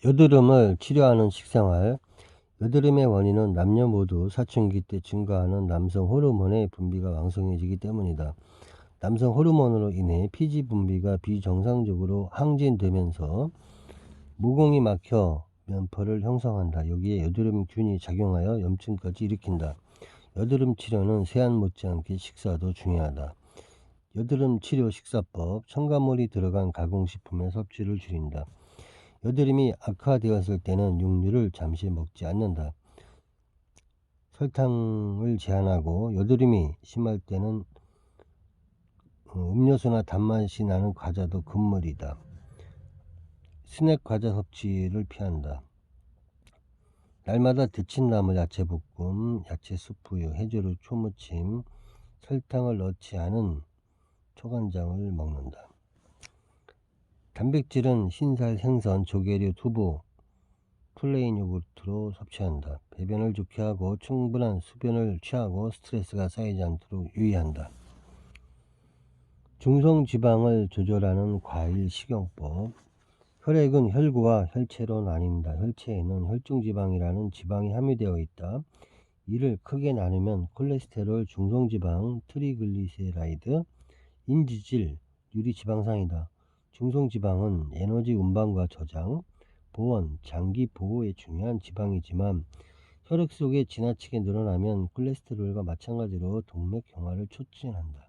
여드름을 치료하는 식생활. 여드름의 원인은 남녀 모두 사춘기 때 증가하는 남성 호르몬의 분비가 왕성해지기 때문이다. 남성 호르몬으로 인해 피지 분비가 비정상적으로 항진되면서 모공이 막혀 면포를 형성한다. 여기에 여드름균이 작용하여 염증까지 일으킨다. 여드름 치료는 세안 못지않게 식사도 중요하다. 여드름 치료 식사법. 첨가물이 들어간 가공식품의 섭취를 줄인다. 여드름이 악화되었을 때는 육류를 잠시 먹지 않는다. 설탕을 제한하고 여드름이 심할 때는 음료수나 단맛이 나는 과자도 금물이다. 스낵 과자 섭취를 피한다. 날마다 데친나물 야채볶음, 야채 수프유, 해조류 초무침, 설탕을 넣지 않은 초간장을 먹는다. 단백질은 흰살, 생선, 조개류, 두부, 플레인 요구르트로 섭취한다. 배변을 좋게 하고 충분한 수변을 취하고 스트레스가 쌓이지 않도록 유의한다. 중성지방을 조절하는 과일 식용법. 혈액은 혈구와 혈체로 나뉜다. 혈체에는 혈중지방이라는 지방이 함유되어 있다. 이를 크게 나누면 콜레스테롤, 중성지방, 트리글리세라이드, 인지질, 유리지방산이다. 중성지방은 에너지 운반과 저장, 보온, 장기 보호에 중요한 지방이지만 혈액 속에 지나치게 늘어나면 콜레스테롤과 마찬가지로 동맥경화를 촉진한다.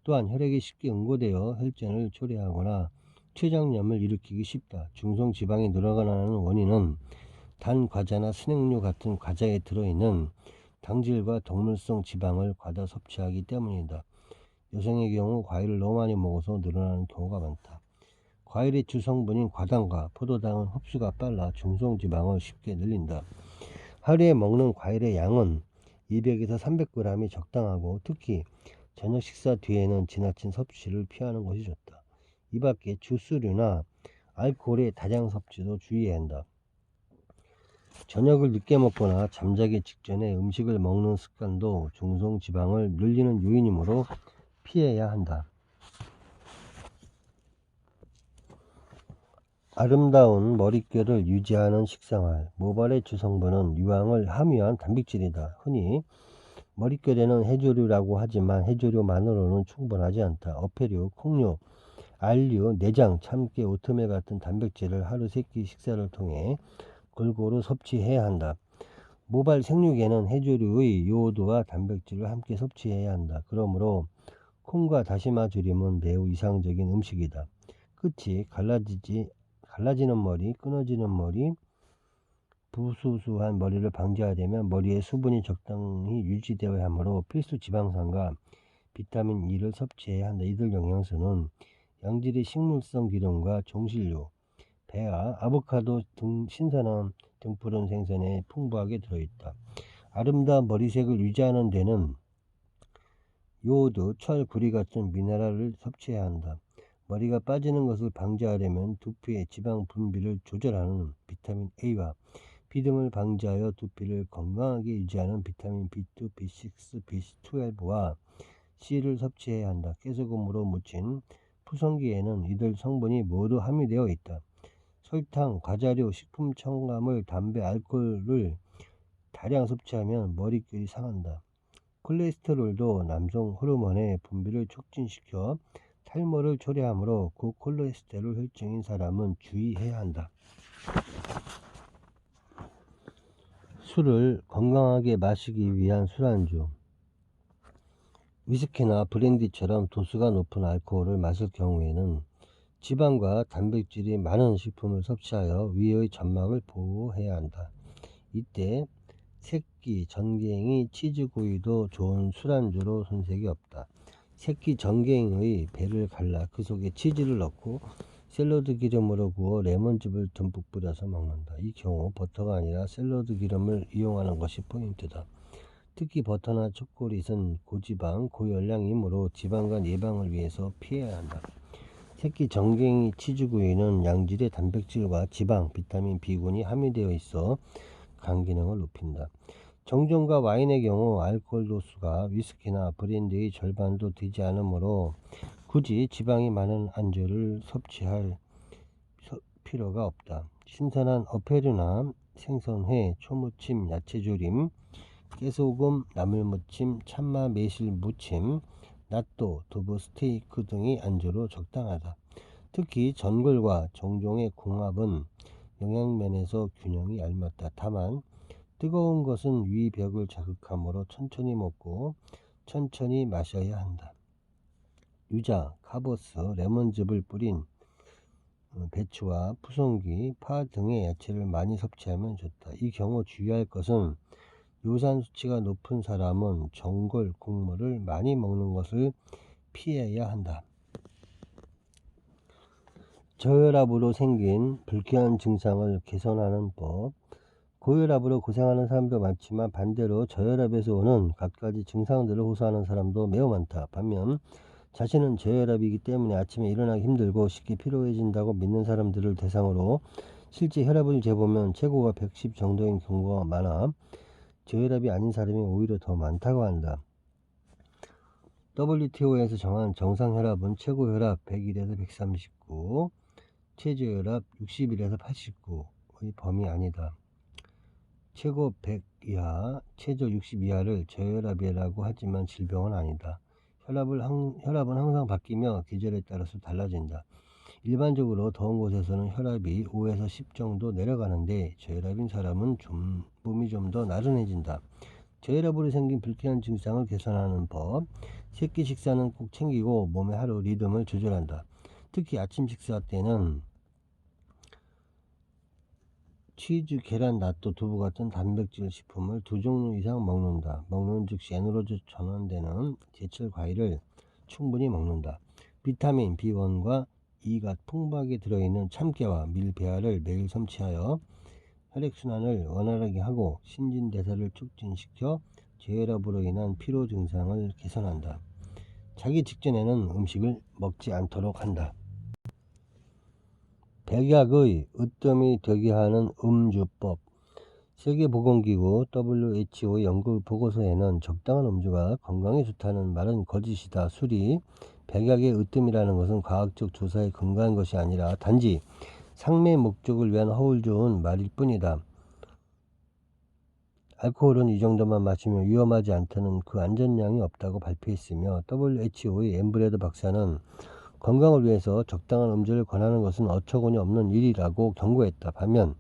또한 혈액이 쉽게 응고되어 혈전을 초래하거나 췌장염을 일으키기 쉽다. 중성지방이 늘어나는 원인은 단 과자나 스낵류 같은 과자에 들어있는 당질과 동물성 지방을 과다 섭취하기 때문이다. 여성의 경우 과일을 너무 많이 먹어서 늘어나는 경우가 많다. 과일의 주성분인 과당과 포도당은 흡수가 빨라 중성지방을 쉽게 늘린다. 하루에 먹는 과일의 양은 200에서 300g이 적당하고 특히 저녁 식사 뒤에는 지나친 섭취를 피하는 것이 좋다. 이 밖에 주스류나 알코올의 다량 섭취도 주의해야 한다. 저녁을 늦게 먹거나 잠자기 직전에 음식을 먹는 습관도 중성지방을 늘리는 요인이므로 피해야 한다. 아름다운 머릿결을 유지하는 식생활. 모발의 주성분은 유황을 함유한 단백질이다. 흔히 머릿결에는 해조류라고 하지만 해조류만으로는 충분하지 않다. 어패류, 콩류, 알류, 내장, 참깨, 오트밀 같은 단백질을 하루 3끼 식사를 통해 골고루 섭취해야 한다. 모발 생육에는 해조류의 요오드와 단백질을 함께 섭취해야 한다. 그러므로 콩과 다시마 조림은 매우 이상적인 음식이다. 끝이 갈라지는 머리, 끊어지는 머리, 부수수한 머리를 방지하려면 머리에 수분이 적당히 유지되어야 하므로 필수 지방산과 비타민 E를 섭취해야 한다. 이들 영양소는 양질의 식물성 기름과 종실류, 배아, 아보카도 등 신선한 등푸른 생선에 풍부하게 들어있다. 아름다운 머리색을 유지하는 데는 요오드, 철, 구리 같은 미네랄을 섭취해야 한다. 머리가 빠지는 것을 방지하려면 두피의 지방 분비를 조절하는 비타민 A와 비듬을 방지하여 두피를 건강하게 유지하는 비타민 B2, B6, B12와 C를 섭취해야 한다. 깨소금으로 무친 푸성기에는 이들 성분이 모두 함유되어 있다. 설탕, 과자류, 식품 첨가물, 담배, 알코올을 다량 섭취하면 머릿결이 상한다. 콜레스테롤도 남성 호르몬의 분비를 촉진시켜 탈모를 초래하므로 고콜레스테롤 혈증인 사람은 주의해야 한다. 술을 건강하게 마시기 위한 술안주. 위스키나 브랜디처럼 도수가 높은 알코올을 마실 경우에는 지방과 단백질이 많은 식품을 섭취하여 위의 점막을 보호해야 한다. 이때 새끼, 전갱이, 치즈구이도 좋은 술안주로 손색이 없다. 새끼 전갱이의 배를 갈라 그 속에 치즈를 넣고 샐러드 기름으로 구워 레몬즙을 듬뿍 뿌려서 먹는다. 이 경우 버터가 아니라 샐러드 기름을 이용하는 것이 포인트다. 특히 버터나 초콜릿은 고지방, 고열량이므로 지방간 예방을 위해서 피해야 한다. 새끼 전갱이 치즈구이는 양질의 단백질과 지방, 비타민 B군이 함유되어 있어 간 기능을 높인다. 정전과 와인의 경우 알코올 도수가 위스키나 브랜디의 절반도 되지 않으므로 굳이 지방이 많은 안주를 필요가 없다. 신선한 어패류나 생선회, 초무침, 야채조림, 깨소금, 나물무침, 참마 매실 무침, 낫또, 두부, 스테이크 등이 안주로 적당하다. 특히 전골과 종종의 궁합은 영양면에서 균형이 알맞다. 다만 뜨거운 것은 위벽을 자극하므로 천천히 먹고 천천히 마셔야 한다. 유자, 카보스, 레몬즙을 뿌린 배추와 푸송기, 파 등의 야채를 많이 섭취하면 좋다. 이 경우 주의할 것은 요산 수치가 높은 사람은 전골, 국물을 많이 먹는 것을 피해야 한다. 저혈압으로 생긴 불쾌한 증상을 개선하는 법. 고혈압으로 고생하는 사람도 많지만 반대로 저혈압에서 오는 갖가지 증상들을 호소하는 사람도 매우 많다. 반면 자신은 저혈압이기 때문에 아침에 일어나기 힘들고 쉽게 피로해진다고 믿는 사람들을 대상으로 실제 혈압을 재보면 최고가 110 정도인 경우가 많아 저혈압이 아닌 사람이 오히려 더 많다고 한다. WTO에서 정한 정상 혈압은 최고 혈압 101에서 139, 최저혈압 61에서 89의 범위 아니다. 최고 100 이하, 최저 60 이하를 저혈압이라고 하지만 질병은 아니다. 혈압은 항상 바뀌며 계절에 따라서 달라진다. 일반적으로 더운 곳에서는 혈압이 5에서 10 정도 내려가는데 저혈압인 사람은 몸이 좀 더 나른해진다. 저혈압으로 생긴 불쾌한 증상을 개선하는 법. 새끼 식사는 꼭 챙기고 몸의 하루 리듬을 조절한다. 특히 아침 식사 때는 치즈, 계란, 낫또, 두부 같은 단백질 식품을 2종류 이상 먹는다. 먹는 즉시 에너지로 전환되는 제철 과일을 충분히 먹는다. 비타민 B1과 E가 풍부하게 들어있는 참깨와 밀배아를 매일 섭취하여 혈액순환을 원활하게 하고 신진대사를 촉진시켜 저혈압으로 인한 피로 증상을 개선한다. 자기 직전에는 음식을 먹지 않도록 한다. 백약의 으뜸이 되게 하는 음주법. 세계보건기구 WHO 연구 보고서에는 적당한 음주가 건강에 좋다는 말은 거짓이다. 술이 백약의 으뜸이라는 것은 과학적 조사에 근거한 것이 아니라 단지 상매 목적을 위한 허울 좋은 말일 뿐이다. 알코올은 이 정도만 마시면 위험하지 않다는 그 안전량이 없다고 발표했으며 WHO의 엠브레드 박사는 건강을 위해서 적당한 음주를 권하는 것은 어처구니 없는 일이라고 경고했다. 반면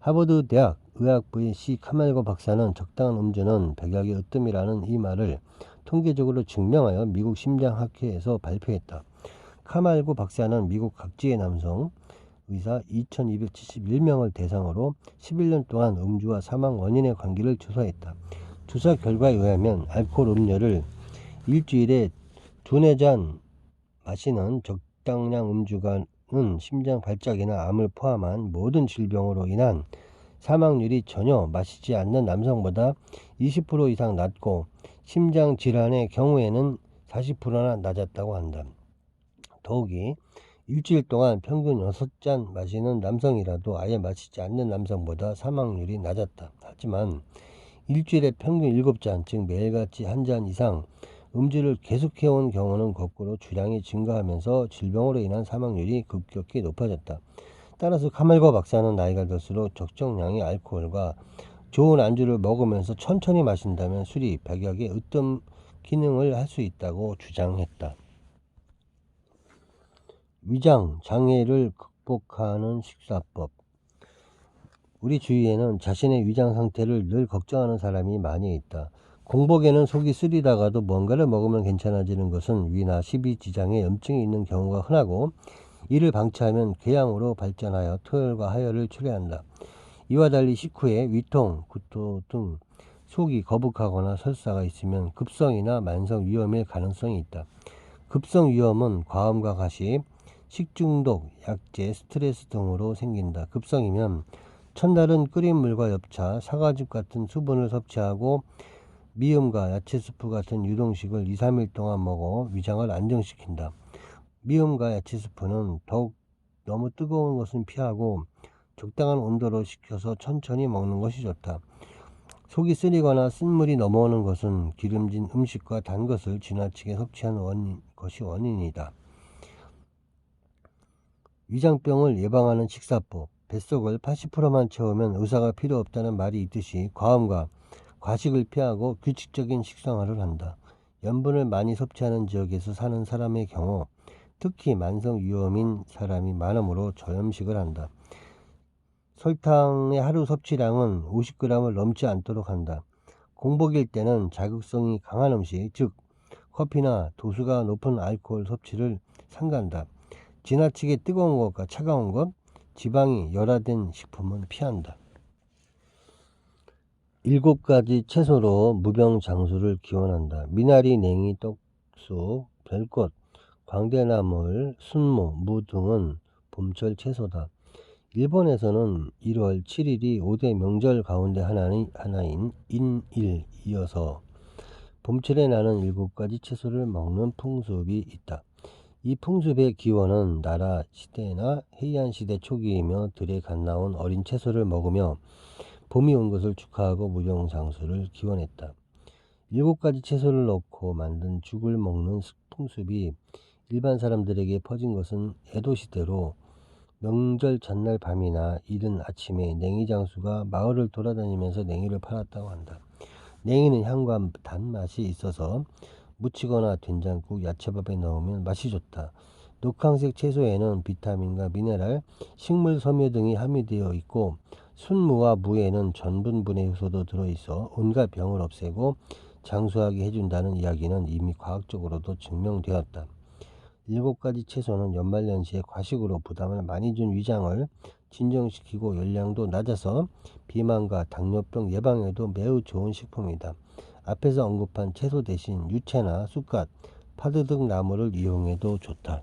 하버드 대학 의학부의 C. 카멜고 박사는 적당한 음주는 백약의 으뜸이라는 이 말을 통계적으로 증명하여 미국 심장학회에서 발표했다. 카멜고 박사는 미국 각지의 남성 의사 2271명을 대상으로 11년 동안 음주와 사망 원인의 관계를 조사했다. 조사 결과에 의하면 알코올 음료를 일주일에 2-4잔 마시는 적당량 음주가는 심장 발작이나 암을 포함한 모든 질병으로 인한 사망률이 전혀 마시지 않는 남성보다 20% 이상 낮고 심장 질환의 경우에는 40%나 낮았다고 한다. 더욱이 일주일 동안 평균 6잔 마시는 남성이라도 아예 마시지 않는 남성보다 사망률이 낮았다. 하지만 일주일에 평균 7잔, 즉 매일같이 1잔 이상 음주를 계속해온 경우는 거꾸로 주량이 증가하면서 질병으로 인한 사망률이 급격히 높아졌다. 따라서 카멜고 박사는 나이가 들수록 적정량의 알코올과 좋은 안주를 먹으면서 천천히 마신다면 술이 백약의 으뜸 기능을 할 수 있다고 주장했다. 위장 장애를 극복하는 식사법. 우리 주위에는 자신의 위장 상태를 늘 걱정하는 사람이 많이 있다. 공복에는 속이 쓰리다가도 뭔가를 먹으면 괜찮아지는 것은 위나 십이지장에 염증이 있는 경우가 흔하고 이를 방치하면 궤양으로 발전하여 토혈과 하혈을 초래한다. 이와 달리 식후에 위통, 구토 등 속이 거북하거나 설사가 있으면 급성이나 만성 위염일 가능성이 있다. 급성 위염은 과음과 가십, 식중독, 약재, 스트레스 등으로 생긴다. 급성이면 첫날은 끓인 물과 엽차, 사과즙 같은 수분을 섭취하고 미음과 야채 스프 같은 유동식을 2-3일 동안 먹어 위장을 안정시킨다. 미음과 야채 스프는 더욱 너무 뜨거운 것은 피하고 적당한 온도로 식혀서 천천히 먹는 것이 좋다. 속이 쓰리거나 쓴물이 넘어오는 것은 기름진 음식과 단 것을 지나치게 섭취한 것이 원인이다. 위장병을 예방하는 식사법. 뱃속을 80%만 채우면 의사가 필요 없다는 말이 있듯이 과음과 과식을 피하고 규칙적인 식생활을 한다. 염분을 많이 섭취하는 지역에서 사는 사람의 경우 특히 만성 위염인 사람이 많으므로 저염식을 한다. 설탕의 하루 섭취량은 50g을 넘지 않도록 한다. 공복일 때는 자극성이 강한 음식, 즉 커피나 도수가 높은 알코올 섭취를 삼간다. 지나치게 뜨거운 것과 차가운 것, 지방이 열화된 식품은 피한다. 7가지 채소로 무병장수를 기원한다. 미나리, 냉이, 떡쑥, 별꽃, 광대나물, 순무, 무 등은 봄철 채소다. 일본에서는 1월 7일이 5대 명절 가운데 하나인 인일 이어서 봄철에 나는 7가지 채소를 먹는 풍습이 있다. 이 풍습의 기원은 나라 시대나 해이안 시대 초기이며 들에 갓 나온 어린 채소를 먹으며 봄이 온 것을 축하하고 무병장수를 기원했다. 7가지 채소를 넣고 만든 죽을 먹는 풍습이 일반 사람들에게 퍼진 것은 에도시대로 명절 전날 밤이나 이른 아침에 냉이장수가 마을을 돌아다니면서 냉이를 팔았다고 한다. 냉이는 향과 단맛이 있어서 무치거나 된장국, 야채밥에 넣으면 맛이 좋다. 녹황색 채소에는 비타민과 미네랄, 식물 섬유 등이 함유되어 있고 순무와 무에는 전분분해 효소도 들어있어 온갖 병을 없애고 장수하게 해준다는 이야기는 이미 과학적으로도 증명되었다. 7가지 채소는 연말연시에 과식으로 부담을 많이 준 위장을 진정시키고 열량도 낮아서 비만과 당뇨병 예방에도 매우 좋은 식품이다. 앞에서 언급한 채소 대신 유채나 쑥갓, 파드 등 나물을 이용해도 좋다.